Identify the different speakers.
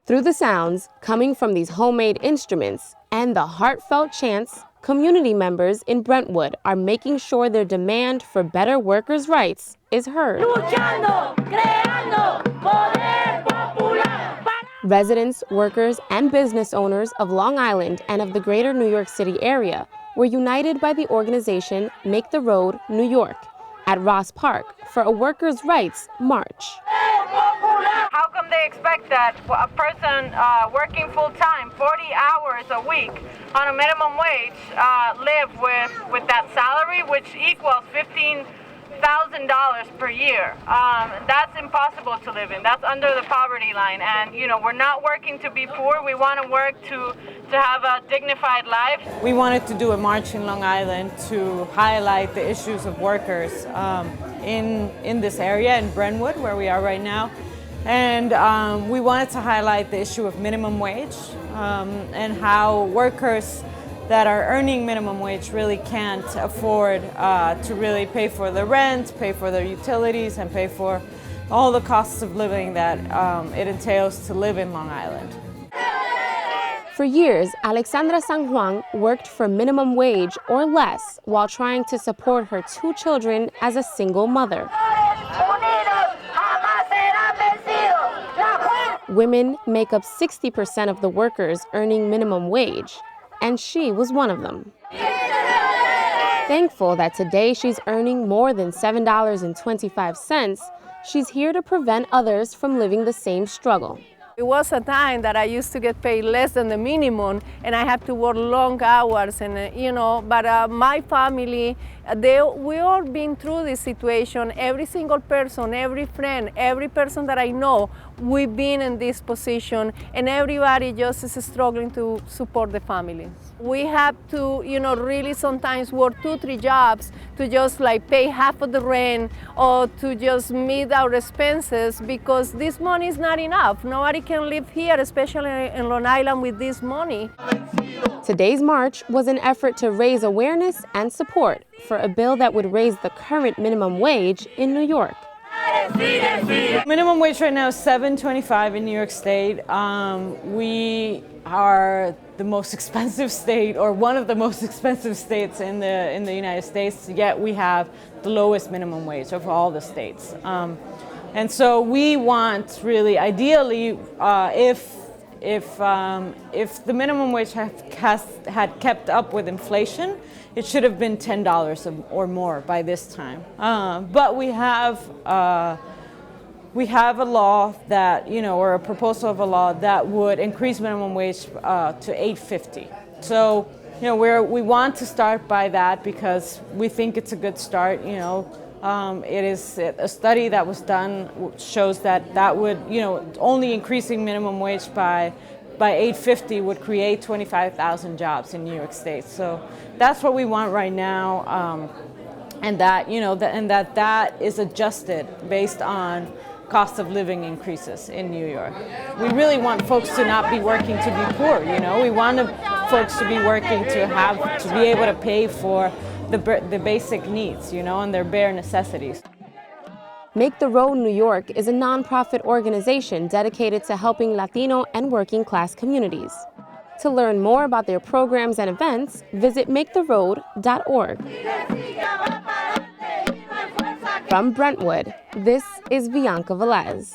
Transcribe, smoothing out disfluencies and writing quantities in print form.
Speaker 1: Through the sounds coming from these homemade instruments and the heartfelt chants, community members in Brentwood are making sure their demand for better workers' rights is heard. Residents, workers, and business owners of Long Island and of the greater New York City area were united by the organization Make the Road New York at Ross Park for a workers' rights march.
Speaker 2: How come they expect that a person working full-time, 40 hours a week on a minimum wage, live with that salary, which equals $15,000 per year? That's impossible to live in. That's under the poverty line. And, you know, we're not working to be poor. We want to work to have a dignified life.
Speaker 3: We wanted to do a march in Long Island to highlight the issues of workers in this area, in Brentwood, where we are right now. And we wanted to highlight the issue of minimum wage and how workers that are earning minimum wage really can't afford to really pay for the rent, pay for their utilities, and pay for all the costs of living that it entails to live in Long Island.
Speaker 1: For years, Alexandra San Juan worked for minimum wage or less while trying to support her 2 children as a single mother. Women make up 60% of the workers earning minimum wage, and she was one of them. Thankful that today she's earning more than $7.25, she's here to prevent others from living the same struggle.
Speaker 4: It was a time that I used to get paid less than the minimum, and I have to work long hours, and but my family, we all been through this situation. Every single person, every friend, every person that I know, we've been in this position, and everybody just is struggling to support the family. We have to, really sometimes work 2-3 jobs to just like pay half of the rent or to just meet our expenses, because this money is not enough. Nobody can live here, especially in Long Island, with this money.
Speaker 1: Today's march was an effort to raise awareness and support for a bill that would raise the current minimum wage in New York.
Speaker 3: Minimum wage right now is $7.25 in New York State. We are the most expensive state, or one of the most expensive states in the United States, yet we have the lowest minimum wage of all the states. And so we want, really, ideally, if the minimum wage had kept up with inflation, it should have been $10 or more by this time. But we have a law that, or a proposal of a law that would increase minimum wage to $8.50. So, we want to start by that because we think it's a good start. It is a study that was done shows that would, only increasing minimum wage by $8.50 would create 25,000 jobs in New York State. So that's what we want right now, and that that is adjusted based on cost of living increases in New York. We really want folks to not be working to be poor. We want folks to be working to be able to pay for the basic needs, and their bare necessities.
Speaker 1: Make the Road New York is a nonprofit organization dedicated to helping Latino and working class communities. To learn more about their programs and events, visit maketheroad.org. From Brentwood, this is Viannca Velez.